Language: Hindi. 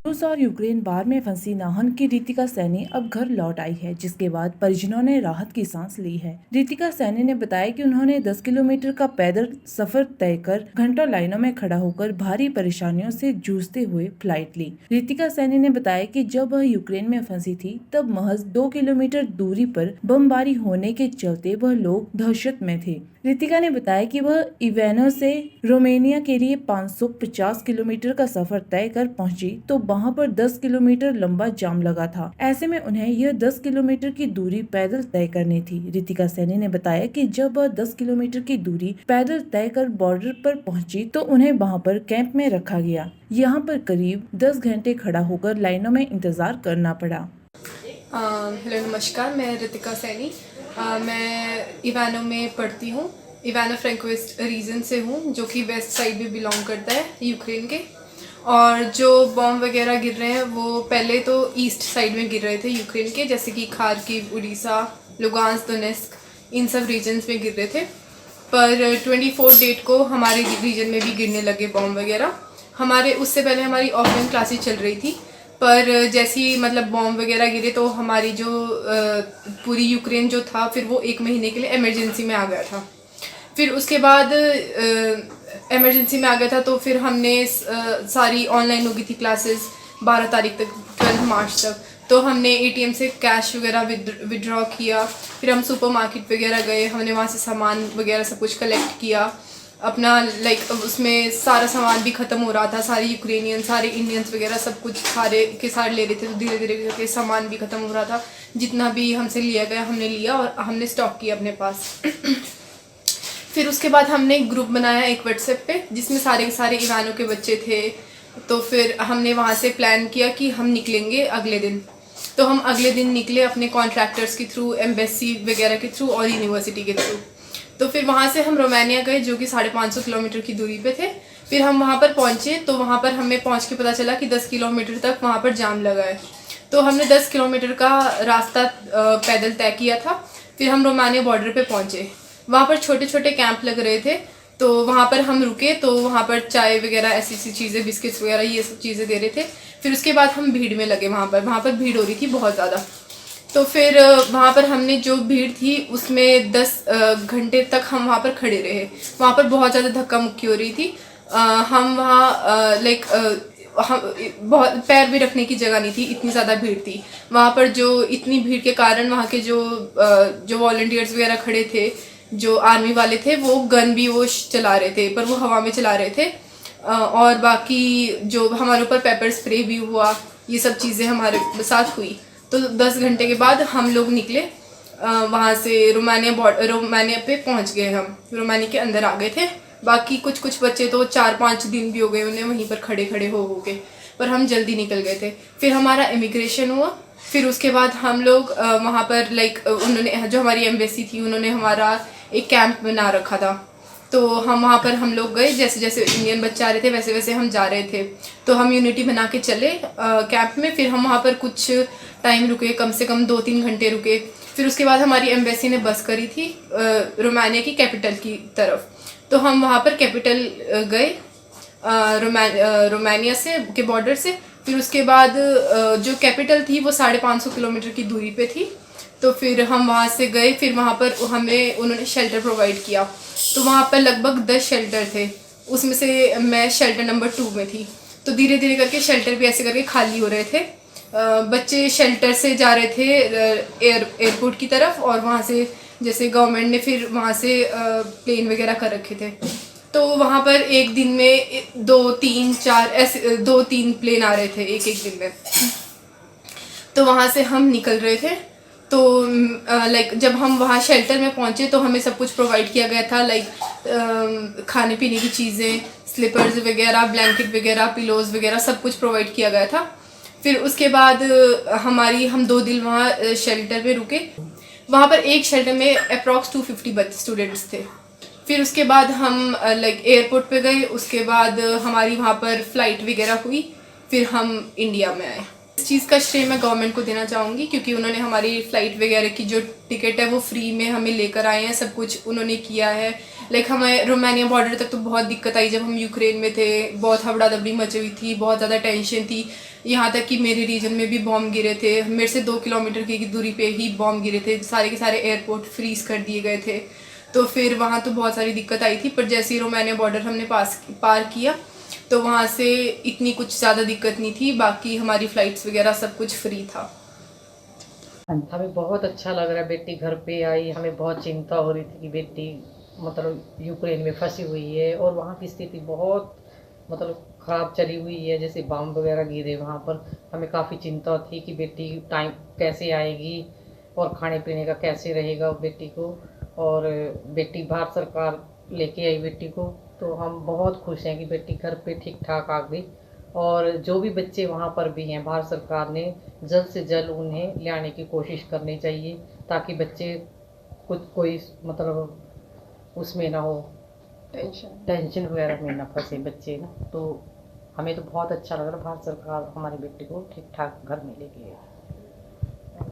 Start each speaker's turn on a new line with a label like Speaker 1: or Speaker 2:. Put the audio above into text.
Speaker 1: रूस और यूक्रेन बार में फंसी नाहन की रितिका सैनी अब घर लौट आई है, जिसके बाद परिजनों ने राहत की सांस ली है। रितिका सैनी ने बताया कि उन्होंने 10 किलोमीटर का पैदल सफर तय कर घंटों लाइनों में खड़ा होकर भारी परेशानियों से जूझते हुए फ्लाइट ली। रितिका सैनी ने बताया कि जब वह यूक्रेन में फंसी थी तब महज 2 किलोमीटर दूरी पर बमबारी होने के चलते वह लोग दहशत में थे। रितिका ने बताया कि वह इवेनो से रोमानिया के लिए 550 किलोमीटर का सफर तय कर पहुंची तो वहां पर 10 किलोमीटर लंबा जाम लगा था। ऐसे में उन्हें यह 10 किलोमीटर की दूरी पैदल तय करनी थी। रितिका सैनी ने बताया कि जब वह 10 किलोमीटर की दूरी पैदल तय कर बॉर्डर पर पहुंची तो उन्हें वहां पर कैंप में रखा गया। यहाँ पर करीब 10 घंटे खड़ा होकर लाइनों में इंतजार करना पड़ा।
Speaker 2: हेलो नमस्कार, मैं रितिका सैनी। मैं इवानो में पढ़ती हूँ। इवानो फ्रैंकोइस्ट रीजन से हूँ, जो कि वेस्ट साइड में बिलोंग करता है यूक्रेन के। और जो बॉम्ब वगैरह गिर रहे हैं वो पहले तो ईस्ट साइड में गिर रहे थे यूक्रेन के, जैसे कि खार्किव, उड़ीसा, लुगांस्क, दोनेस्क, इन सब रीजन्स में गिर रहे थे। पर 24 डेट को हमारे रीजन में भी गिरने लगे बॉम्ब वगैरह। हमारे उससे पहले हमारी ऑफलाइन क्लासेस चल रही थी, पर जैसे ही मतलब बॉम्ब वगैरह गिरे तो हमारी जो पूरी यूक्रेन जो था फिर वो 1 महीने के लिए इमरजेंसी में आ गया था। फिर उसके बाद इमरजेंसी में आ गया था तो फिर हमने सारी ऑनलाइन हो गई थी क्लासेस 12 तारीख तक, 12 मार्च तक। तो हमने एटीएम से कैश वगैरह विड्रॉ किया। फिर हम सुपरमार्केट वगैरह गए, हमने वहाँ से सामान वगैरह सब कुछ कलेक्ट किया अपना। उसमें सारा सामान भी ख़त्म हो रहा था, सारे यूक्रेनियन, सारे इंडियंस वगैरह सब कुछ सारे के सारे ले रहे थे। तो धीरे धीरे करके सामान भी ख़त्म हो रहा था। जितना भी हमसे लिया गया हमने लिया और हमने स्टॉक किया अपने पास। फिर उसके बाद हमने एक ग्रुप बनाया एक व्हाट्सएप पे, जिसमें सारे के सारे इवानो के बच्चे थे। तो फिर हमने वहाँ से प्लान किया कि हम निकलेंगे अगले दिन। तो हम अगले दिन निकले अपने कॉन्ट्रैक्टर्स के थ्रू, एम्बेसी वगैरह के थ्रू और यूनिवर्सिटी के थ्रू। तो फिर वहाँ से हम रोमानिया गए, जो कि 550 किलोमीटर की दूरी पे थे। फिर हम वहाँ पर पहुँचे तो वहाँ पर हमें पहुँच के पता चला कि 10 किलोमीटर तक वहाँ पर जाम लगा है। तो हमने 10 किलोमीटर का रास्ता पैदल तय किया था। फिर हम रोमानिया बॉर्डर पे पहुँचे। वहाँ पर छोटे छोटे कैंप लग रहे थे, तो वहाँ पर हम रुके। तो वहाँ पर चाय वगैरह ऐसी चीज़ें, बिस्किट्स वगैरह ये सब चीज़ें दे रहे थे। फिर उसके बाद हम भीड़ में लगे। वहाँ पर भीड़ हो रही थी बहुत ज़्यादा। तो फिर वहाँ पर हमने जो भीड़ थी उसमें 10 घंटे तक हम वहाँ पर खड़े रहे। वहाँ पर बहुत ज़्यादा धक्का मुक्की हो रही थी। हम वहाँ हम बहुत पैर भी रखने की जगह नहीं थी, इतनी ज़्यादा भीड़ थी वहाँ पर। जो इतनी भीड़ के कारण वहाँ के जो वॉलंटियर्स वगैरह खड़े थे, जो आर्मी वाले थे, वो गन भी वो चला रहे थे, पर वो हवा में चला रहे थे। और बाकी जो हमारे ऊपर पेपर स्प्रे भी हुआ, ये सब चीज़ें हमारे साथ हुई। तो 10 घंटे के बाद हम लोग निकले वहाँ से। रोमानिया पे पहुँच गए। हम रोमानिया के अंदर आ गए थे। बाकी कुछ बच्चे तो 4-5 दिन भी हो गए उन्हें वहीं पर खड़े खड़े हो के, पर हम जल्दी निकल गए थे। फिर हमारा इमिग्रेशन हुआ। फिर उसके बाद हम लोग वहाँ पर उन्होंने, जो हमारी एम्बेसी थी, उन्होंने हमारा एक कैंप बना रखा था। तो हम वहाँ पर हम लोग गए, जैसे जैसे इंडियन बच्चे आ रहे थे वैसे वैसे हम जा रहे थे। तो हम यूनिटी बना के चले कैंप में। फिर हम वहाँ पर कुछ टाइम रुके, कम से कम 2-3 घंटे रुके। फिर उसके बाद हमारी एम्बेसी ने बस करी थी रोमानिया की कैपिटल की तरफ। तो हम वहाँ पर कैपिटल गए रोमानिया से के बॉर्डर से। फिर उसके बाद जो कैपिटल थी वो 550 किलोमीटर की दूरी पे थी। तो फिर हम वहाँ से गए। फिर वहाँ पर उन्होंने शेल्टर प्रोवाइड किया। तो वहाँ पर लगभग 10 शेल्टर थे, उसमें से मैं शेल्टर नंबर 2 में थी। तो धीरे धीरे करके शेल्टर भी ऐसे करके खाली हो रहे थे। बच्चे शेल्टर से जा रहे थे एयरपोर्ट की तरफ, और वहाँ से जैसे गवर्नमेंट ने फिर वहाँ से प्लेन वगैरह कर रखे थे। तो वहाँ पर एक दिन में 2-3-4 ऐसे 2-3 प्लेन आ रहे थे एक दिन में। तो वहाँ से हम निकल रहे थे। तो जब हम वहाँ शेल्टर में पहुँचे तो हमें सब कुछ प्रोवाइड किया गया था, खाने पीने की चीज़ें, स्लीपर्स वगैरह, ब्लैंकेट वगैरह, पिलोज़ वगैरह सब कुछ प्रोवाइड किया गया था। फिर उसके बाद हम 2 दिन वहाँ शेल्टर में रुके। वहाँ पर एक शेल्टर में अप्रॉक्स 250 स्टूडेंट्स थे। फिर उसके बाद हम एयरपोर्ट पे गए। उसके बाद हमारी वहाँ पर फ़्लाइट वगैरह हुई। फिर हम इंडिया में आए। इस चीज़ का श्रेय मैं गवर्नमेंट को देना चाहूँगी, क्योंकि उन्होंने हमारी फ़्लाइट वगैरह की जो टिकट है वो फ्री में हमें लेकर आए हैं, सब कुछ उन्होंने किया है। लाइक हमें रोमानिया बॉर्डर तक तो बहुत दिक्कत आई जब हम यूक्रेन में थे, बहुत हबड़ा दबड़ी मची हुई थी, बहुत ज़्यादा टेंशन थी। यहाँ तक कि मेरे रीजन में भी बॉम्ब गिरे थे, मेरे से 2 किलोमीटर की दूरी पे ही बॉम्ब गिरे थे, सारे के सारे एयरपोर्ट फ्रीज कर दिए गए थे। तो फिर वहाँ तो बहुत सारी दिक्कत आई थी, पर जैसे ही रोमानिया बॉर्डर हमने पार किया तो वहाँ से इतनी कुछ ज़्यादा दिक्कत नहीं थी, बाकी हमारी फ़्लाइट्स वगैरह सब कुछ फ्री था।
Speaker 3: हमें बहुत अच्छा लग रहा है, बेटी घर पे आई। हमें बहुत चिंता हो रही थी कि बेटी मतलब यूक्रेन में फंसी हुई है और वहाँ की स्थिति बहुत मतलब ख़राब चली हुई है, जैसे बम वगैरह गिरे वहाँ पर। हमें काफ़ी चिंता थी कि बेटी टाइम कैसे आएगी और खाने पीने का कैसे रहेगा बेटी को। और बेटी भारत सरकार लेके आई बेटी को, तो हम बहुत खुश हैं कि बेटी घर पे ठीक ठाक आ गई। और जो भी बच्चे वहाँ पर भी हैं, भारत सरकार ने जल्द से जल्द उन्हें ले आने की कोशिश करनी चाहिए, ताकि बच्चे कुछ कोई मतलब उसमें ना हो, टेंशन वगैरह में ना फंसे बच्चे ना। तो हमें तो बहुत अच्छा लग रहा है, भारत सरकार हमारी बेटी को ठीक ठाक घर में लेके आई।